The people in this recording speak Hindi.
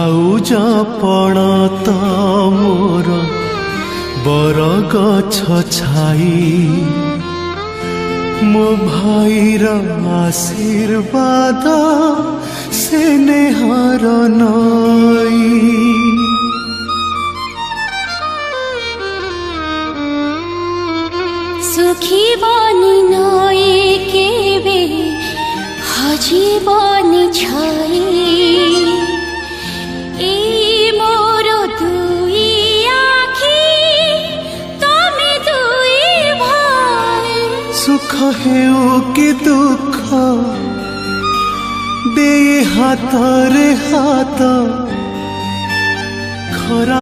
भाउज पणत मोर बरगछ छाई मो भाईर आशीर्वाद से नेहर नई सुखी बनी नई केबे हजीबनी छाई सुख हेउ कि दुख दे हाथ रे हाथ खरा